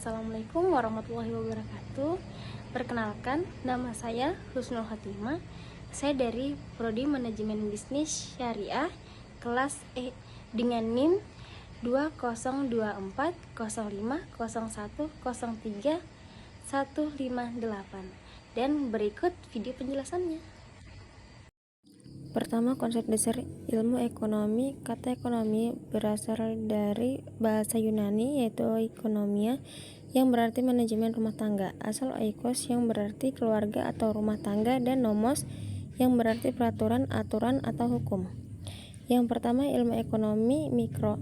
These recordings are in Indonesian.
Assalamualaikum warahmatullahi wabarakatuh. Perkenalkan, nama saya Husnul Khotimah. Saya dari Prodi Manajemen Bisnis Syariah kelas E dengan NIM 2024050103 dan berikut video penjelasannya. Pertama, konsep dasar ilmu ekonomi. Kata ekonomi berasal dari bahasa Yunani yaitu oikonomia yang berarti manajemen rumah tangga, asal oikos yang berarti keluarga atau rumah tangga, dan nomos yang berarti peraturan, aturan, atau hukum. Yang pertama, ilmu ekonomi mikro.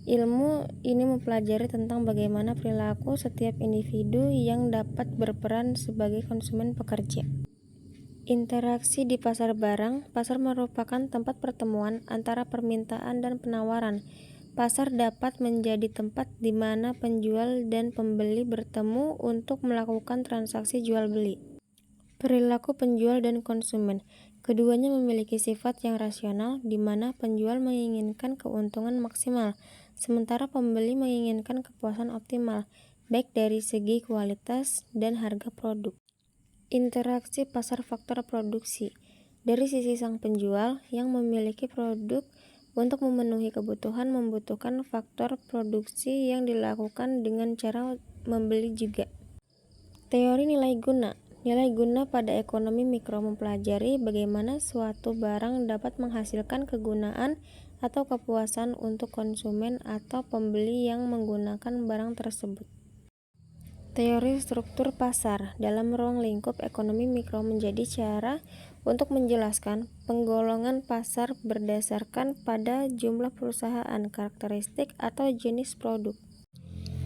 Ilmu ini mempelajari tentang bagaimana perilaku setiap individu yang dapat berperan sebagai konsumen pekerja. Interaksi di pasar barang. Pasar merupakan tempat pertemuan antara permintaan dan penawaran. Pasar dapat menjadi tempat di mana penjual dan pembeli bertemu untuk melakukan transaksi jual beli. Perilaku penjual dan konsumen. Keduanya memiliki sifat yang rasional, di mana penjual menginginkan keuntungan maksimal, sementara pembeli menginginkan kepuasan optimal, baik dari segi kualitas dan harga produk. Interaksi pasar. Faktor produksi. Dari sisi sang penjual yang memiliki produk untuk memenuhi kebutuhan membutuhkan faktor produksi yang dilakukan dengan cara membeli juga. Teori nilai guna. Nilai guna pada ekonomi mikro mempelajari bagaimana suatu barang dapat menghasilkan kegunaan atau kepuasan untuk konsumen atau pembeli yang menggunakan barang tersebut. Teori struktur pasar. Dalam ruang lingkup ekonomi mikro menjadi cara untuk menjelaskan penggolongan pasar berdasarkan pada jumlah perusahaan, karakteristik, atau jenis produk.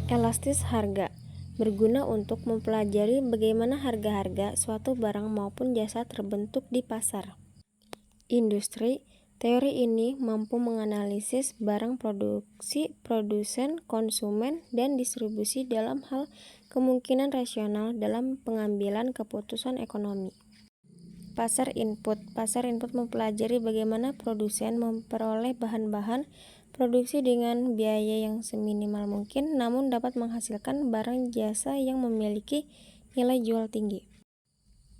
Elastis harga. Berguna untuk mempelajari bagaimana harga-harga suatu barang maupun jasa terbentuk di pasar. Industri. Teori ini mampu menganalisis barang produksi, produsen, konsumen, dan distribusi dalam hal kemungkinan rasional dalam pengambilan keputusan ekonomi. Pasar input. Pasar input mempelajari bagaimana produsen memperoleh bahan-bahan produksi dengan biaya yang seminimal mungkin namun dapat menghasilkan barang jasa yang memiliki nilai jual tinggi.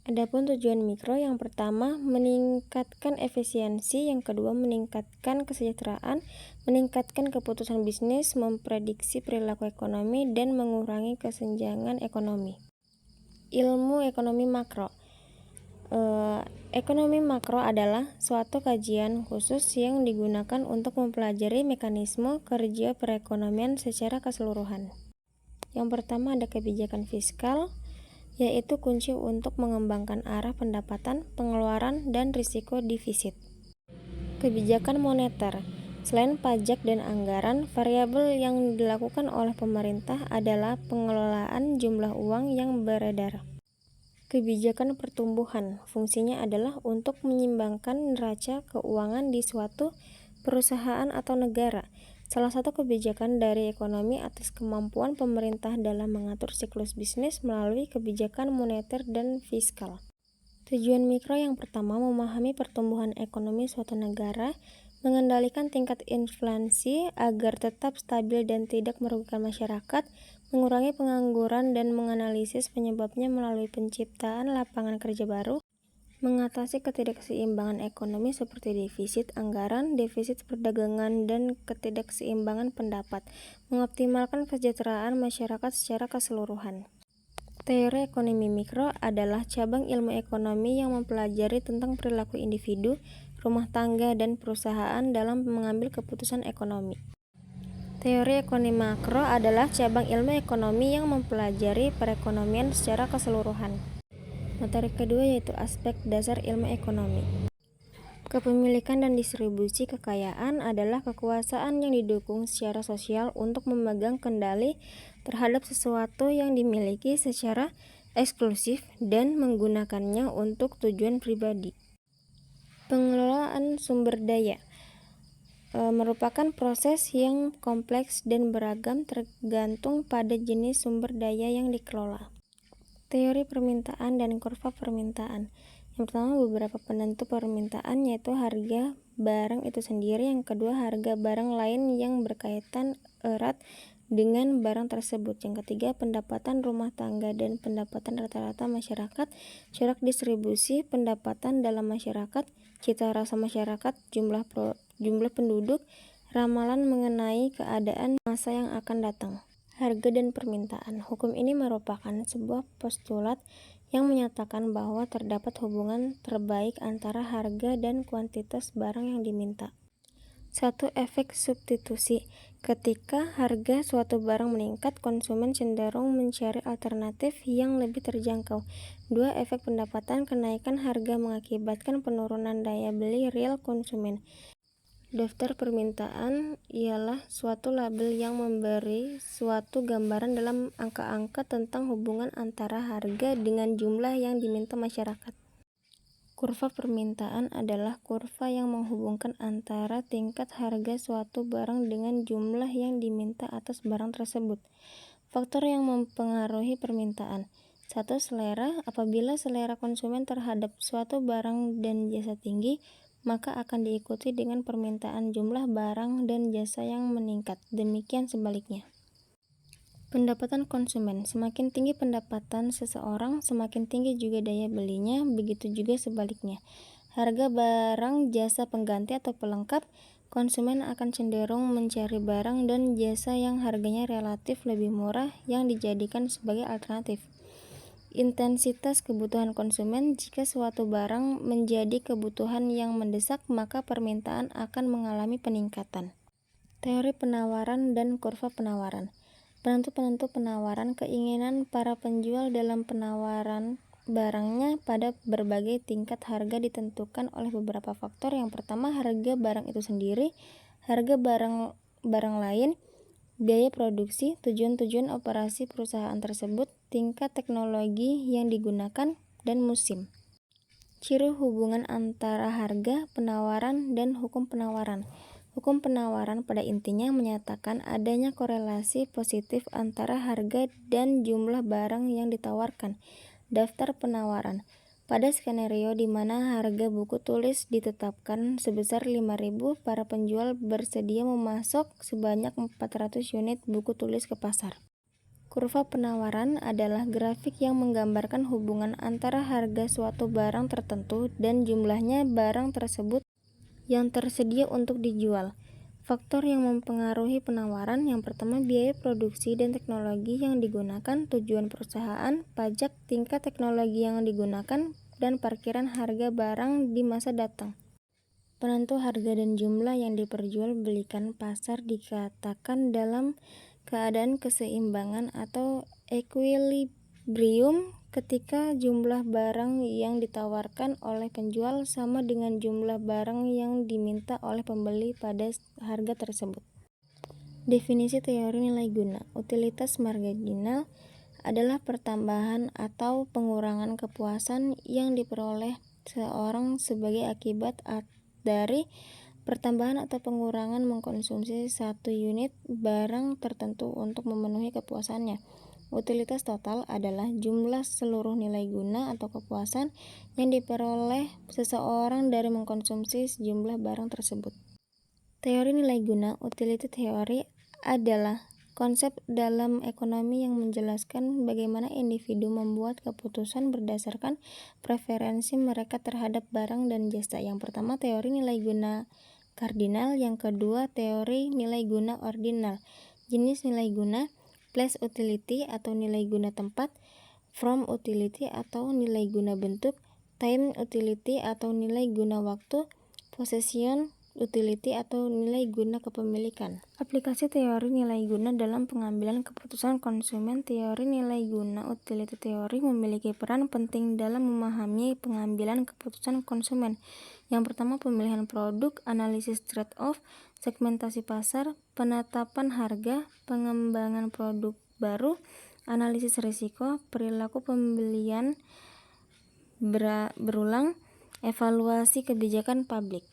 Adapun tujuan mikro, yang pertama meningkatkan efisiensi, yang kedua meningkatkan kesejahteraan, meningkatkan keputusan bisnis, memprediksi perilaku ekonomi, dan mengurangi kesenjangan ekonomi. Ilmu ekonomi makro. Ekonomi makro adalah suatu kajian khusus yang digunakan untuk mempelajari mekanisme kerja perekonomian secara keseluruhan. Yang pertama ada kebijakan fiskal, yaitu kunci untuk mengembangkan arah pendapatan, pengeluaran, dan risiko defisit. Kebijakan moneter. Selain pajak dan anggaran, variabel yang dilakukan oleh pemerintah adalah pengelolaan jumlah uang yang beredar. Kebijakan pertumbuhan. Fungsinya adalah untuk menyeimbangkan neraca keuangan di suatu perusahaan atau negara. Salah satu kebijakan dari ekonomi atas kemampuan pemerintah dalam mengatur siklus bisnis melalui kebijakan moneter dan fiskal. Tujuan mikro yang pertama memahami pertumbuhan ekonomi suatu negara, mengendalikan tingkat inflasi agar tetap stabil dan tidak merugikan masyarakat, mengurangi pengangguran dan menganalisis penyebabnya melalui penciptaan lapangan kerja baru, mengatasi ketidakseimbangan ekonomi seperti defisit anggaran, defisit perdagangan, dan ketidakseimbangan pendapat, mengoptimalkan kesejahteraan masyarakat secara keseluruhan. Teori ekonomi mikro adalah cabang ilmu ekonomi yang mempelajari tentang perilaku individu, rumah tangga, dan perusahaan dalam mengambil keputusan ekonomi. Teori ekonomi makro adalah cabang ilmu ekonomi yang mempelajari perekonomian secara keseluruhan. Materi kedua yaitu aspek dasar ilmu ekonomi. Kepemilikan dan distribusi kekayaan adalah kekuasaan yang didukung secara sosial untuk memegang kendali terhadap sesuatu yang dimiliki secara eksklusif dan menggunakannya untuk tujuan pribadi. Pengelolaan sumber daya merupakan proses yang kompleks dan beragam tergantung pada jenis sumber daya yang dikelola. Teori permintaan dan kurva permintaan. Yang pertama beberapa penentu permintaan yaitu harga barang itu sendiri, yang kedua harga barang lain yang berkaitan erat dengan barang tersebut. Yang ketiga, pendapatan rumah tangga dan pendapatan rata-rata masyarakat, corak distribusi pendapatan dalam masyarakat, cita rasa masyarakat, jumlah penduduk, ramalan mengenai keadaan masa yang akan datang. Harga dan permintaan. Hukum ini merupakan sebuah postulat yang menyatakan bahwa terdapat hubungan terbaik antara harga dan kuantitas barang yang diminta. 1. Efek substitusi. Ketika harga suatu barang meningkat, konsumen cenderung mencari alternatif yang lebih terjangkau. 2. Efek pendapatan. Kenaikan harga mengakibatkan penurunan daya beli real konsumen. Daftar permintaan ialah suatu label yang memberi suatu gambaran dalam angka-angka tentang hubungan antara harga dengan jumlah yang diminta masyarakat. Kurva permintaan adalah kurva yang menghubungkan antara tingkat harga suatu barang dengan jumlah yang diminta atas barang tersebut. Faktor yang mempengaruhi permintaan. 1. Selera. Apabila selera konsumen terhadap suatu barang dan jasa tinggi, maka akan diikuti dengan permintaan jumlah barang dan jasa yang meningkat. Demikian sebaliknya. Pendapatan konsumen. Semakin tinggi pendapatan seseorang, semakin tinggi juga daya belinya, begitu juga sebaliknya. Harga barang jasa pengganti atau pelengkap, konsumen akan cenderung mencari barang dan jasa yang harganya relatif lebih murah yang dijadikan sebagai alternatif. Intensitas kebutuhan konsumen. Jika suatu barang menjadi kebutuhan yang mendesak, maka permintaan akan mengalami peningkatan. Teori penawaran dan kurva penawaran. Penentu-penentu penawaran. Keinginan para penjual dalam penawaran barangnya pada berbagai tingkat harga ditentukan oleh beberapa faktor. Yang pertama, harga barang itu sendiri, harga barang lain, biaya produksi, tujuan operasi perusahaan tersebut, tingkat teknologi yang digunakan, dan musim. Ciri hubungan antara harga, penawaran, dan hukum penawaran. Hukum penawaran pada intinya menyatakan adanya korelasi positif antara harga dan jumlah barang yang ditawarkan. Daftar penawaran. Pada skenario di mana harga buku tulis ditetapkan sebesar 5.000, para penjual bersedia memasok sebanyak 400 unit buku tulis ke pasar. Kurva penawaran adalah grafik yang menggambarkan hubungan antara harga suatu barang tertentu dan jumlahnya barang tersebut yang tersedia untuk dijual. Faktor yang mempengaruhi penawaran. Yang pertama, biaya produksi dan teknologi yang digunakan, tujuan perusahaan, pajak, tingkat teknologi yang digunakan, dan parkiran harga barang di masa datang. Penentu harga dan jumlah yang diperjualbelikan pasar dikatakan dalam keadaan keseimbangan atau equilibrium ketika jumlah barang yang ditawarkan oleh penjual sama dengan jumlah barang yang diminta oleh pembeli pada harga tersebut. Definisi teori nilai guna. Utilitas marginal adalah pertambahan atau pengurangan kepuasan yang diperoleh seorang sebagai akibat dari pertambahan atau pengurangan mengkonsumsi satu unit barang tertentu untuk memenuhi kepuasannya. Utilitas total adalah jumlah seluruh nilai guna atau kepuasan yang diperoleh seseorang dari mengkonsumsi sejumlah barang tersebut. Teori nilai guna. Utility theory adalah konsep dalam ekonomi yang menjelaskan bagaimana individu membuat keputusan berdasarkan preferensi mereka terhadap barang dan jasa. Yang pertama, teori nilai guna kardinal. Yang kedua, teori nilai guna ordinal. Jenis nilai guna: place utility atau nilai guna tempat, from utility atau nilai guna bentuk, time utility atau nilai guna waktu, possession utility atau nilai guna kepemilikan. Aplikasi teori nilai guna dalam pengambilan keputusan konsumen. Teori nilai guna utility theory memiliki peran penting dalam memahami pengambilan keputusan konsumen. Yang pertama, pemilihan produk, analisis trade-off, segmentasi pasar, penetapan harga, pengembangan produk baru, analisis risiko, perilaku pembelian berulang, evaluasi kebijakan publik.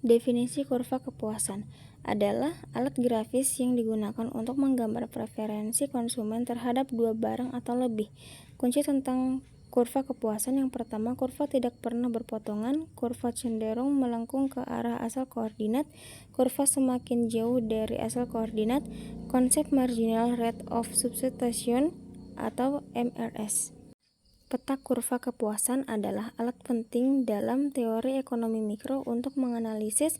Definisi kurva kepuasan adalah alat grafis yang digunakan untuk menggambar preferensi konsumen terhadap dua barang atau lebih. Kunci tentang kurva kepuasan. Yang pertama, kurva tidak pernah berpotongan, kurva cenderung melengkung ke arah asal koordinat, kurva semakin jauh dari asal koordinat, konsep marginal rate of substitution atau MRS. Peta kurva kepuasan adalah alat penting dalam teori ekonomi mikro untuk menganalisis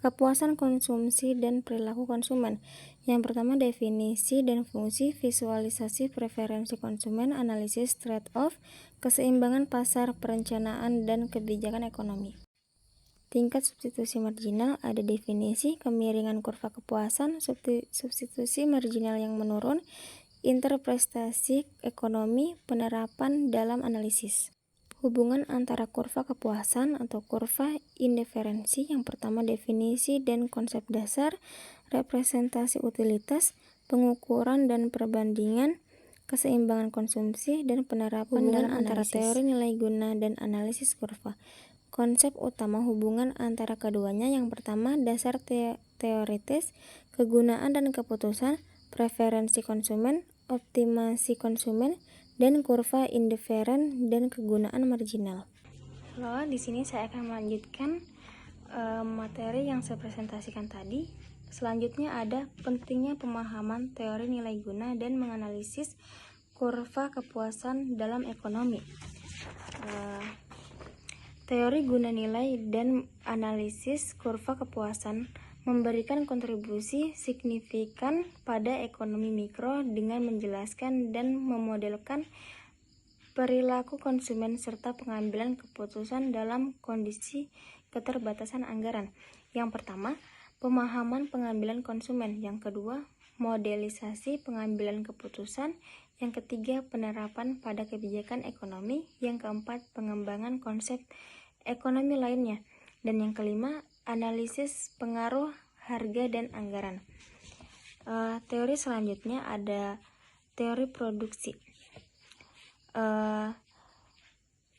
kepuasan konsumsi dan perilaku konsumen. Yang pertama, definisi dan fungsi, visualisasi preferensi konsumen, analisis trade-off, keseimbangan pasar, perencanaan, dan kebijakan ekonomi. Tingkat substitusi marginal ada definisi, kemiringan kurva kepuasan, substitusi marginal yang menurun, interpretasi ekonomi, penerapan dalam analisis. Hubungan antara kurva kepuasan atau kurva indiferensi. Yang pertama, definisi dan konsep dasar, representasi utilitas, pengukuran dan perbandingan, keseimbangan konsumsi, dan penerapan dalam antara teori nilai guna dan analisis kurva. Konsep utama hubungan antara keduanya. Yang pertama, dasar teoritis, kegunaan dan keputusan, preferensi konsumen, optimasi konsumen, dan kurva indiferen dan kegunaan marginal. Halo, di sini saya akan melanjutkan materi yang saya presentasikan tadi. Selanjutnya ada pentingnya pemahaman teori nilai guna dan menganalisis kurva kepuasan dalam ekonomi. Teori guna nilai dan analisis kurva kepuasan memberikan kontribusi signifikan pada ekonomi mikro dengan menjelaskan dan memodelkan perilaku konsumen serta pengambilan keputusan dalam kondisi keterbatasan anggaran. Yang pertama, pemahaman pengambilan konsumen. Yang kedua, modelisasi pengambilan keputusan. Yang ketiga, penerapan pada kebijakan ekonomi. Yang keempat, pengembangan konsep ekonomi lainnya. Dan yang kelima, analisis pengaruh harga dan anggaran. Teori selanjutnya ada teori produksi.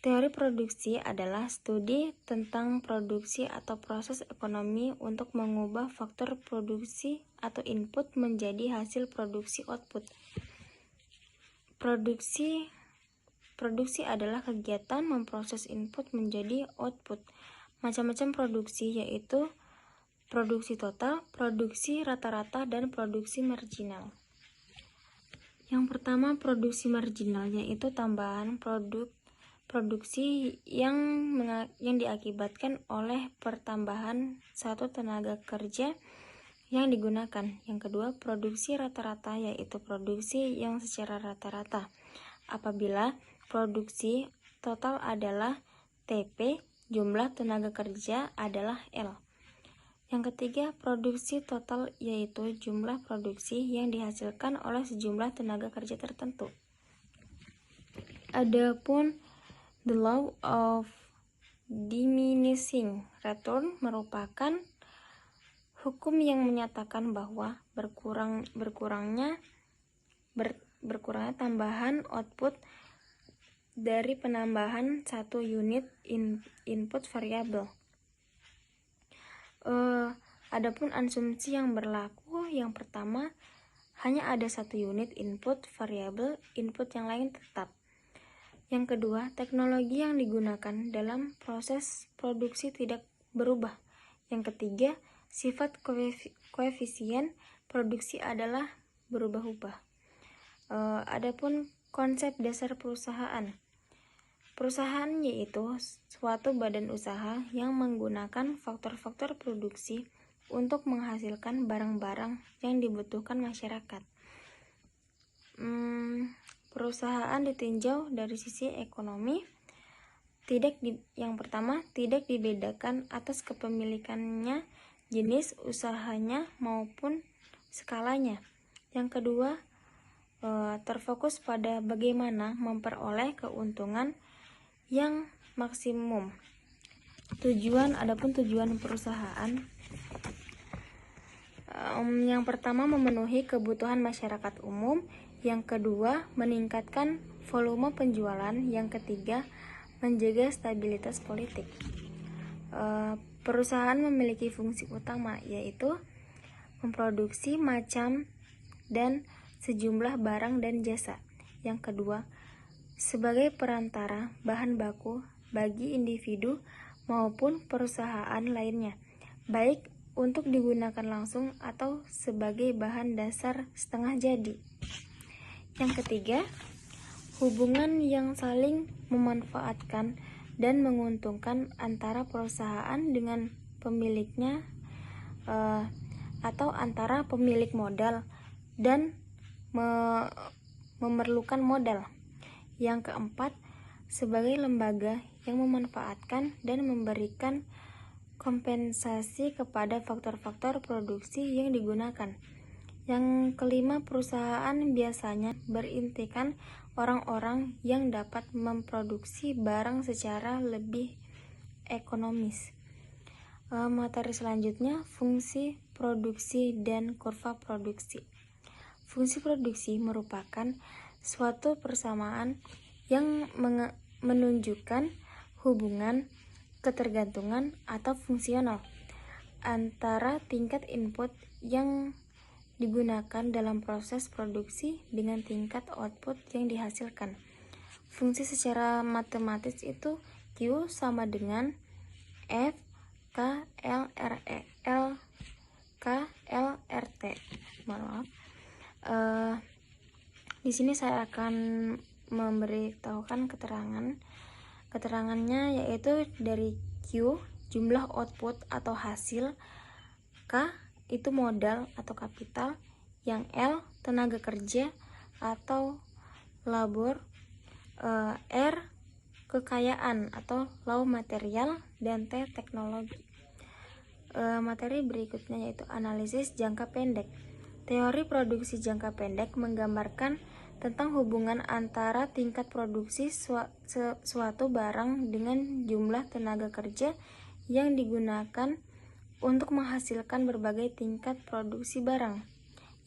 Teori produksi adalah studi tentang produksi atau proses ekonomi untuk mengubah faktor produksi atau input menjadi hasil produksi output. Produksi adalah kegiatan memproses input menjadi output. Macam-macam produksi yaitu produksi total, produksi rata-rata, dan produksi marginal. Yang pertama, produksi marginal yaitu tambahan produksi yang diakibatkan oleh pertambahan satu tenaga kerja yang digunakan. Yang kedua, produksi rata-rata yaitu produksi yang secara rata-rata. Apabila produksi total adalah TP, jumlah tenaga kerja adalah L. Yang ketiga, produksi total yaitu jumlah produksi yang dihasilkan oleh sejumlah tenaga kerja tertentu. Adapun the law of diminishing return merupakan hukum yang menyatakan bahwa berkurangnya tambahan output dari penambahan satu unit input variabel. Adapun asumsi yang berlaku, yang pertama, hanya ada satu unit input variabel, input yang lain tetap. Yang kedua, teknologi yang digunakan dalam proses produksi tidak berubah. Yang ketiga, sifat koefisien produksi adalah berubah-ubah. Adapun konsep dasar perusahaan. Perusahaan yaitu suatu badan usaha yang menggunakan faktor-faktor produksi untuk menghasilkan barang-barang yang dibutuhkan masyarakat. Perusahaan ditinjau dari sisi ekonomi. Yang pertama, tidak dibedakan atas kepemilikannya, jenis usahanya maupun skalanya. Yang kedua, terfokus pada bagaimana memperoleh keuntungan yang maksimum. Adapun tujuan perusahaan, yang pertama memenuhi kebutuhan masyarakat umum, yang kedua meningkatkan volume penjualan, yang ketiga menjaga stabilitas politik. Perusahaan memiliki fungsi utama yaitu memproduksi macam dan sejumlah barang dan jasa. Yang kedua, sebagai perantara bahan baku bagi individu maupun perusahaan lainnya, baik untuk digunakan langsung atau sebagai bahan dasar setengah jadi. Yang ketiga, hubungan yang saling memanfaatkan dan menguntungkan antara perusahaan dengan pemiliknya atau antara pemilik modal dan memerlukan modal. Yang keempat, sebagai lembaga yang memanfaatkan dan memberikan kompensasi kepada faktor-faktor produksi yang digunakan. Yang kelima, perusahaan biasanya berintikan orang-orang yang dapat memproduksi barang secara lebih ekonomis. Materi selanjutnya, fungsi produksi dan kurva produksi. Fungsi produksi merupakan suatu persamaan yang menunjukkan hubungan ketergantungan atau fungsional antara tingkat input yang digunakan dalam proses produksi dengan tingkat output yang dihasilkan. Fungsi secara matematis itu Q sama dengan F K L R T. Maaf. Di sini saya akan memberitahukan keterangannya, yaitu dari Q jumlah output atau hasil, K itu modal atau kapital, yang L tenaga kerja atau labor, R kekayaan atau raw material, dan T teknologi. Materi berikutnya yaitu analisis jangka pendek. Teori produksi jangka pendek menggambarkan tentang hubungan antara tingkat produksi suatu barang dengan jumlah tenaga kerja yang digunakan untuk menghasilkan berbagai tingkat produksi barang.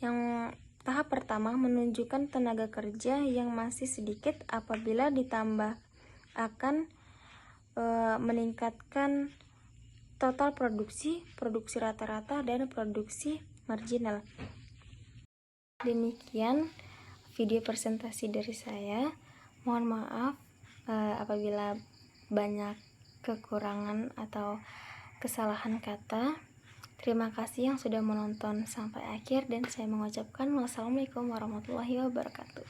Yang tahap pertama menunjukkan tenaga kerja yang masih sedikit apabila ditambah akan meningkatkan total produksi rata-rata, dan produksi marginal. Demikian video presentasi dari saya. Mohon maaf apabila banyak kekurangan atau kesalahan kata. Terima kasih yang sudah menonton sampai akhir, dan saya mengucapkan wassalamualaikum warahmatullahi wabarakatuh.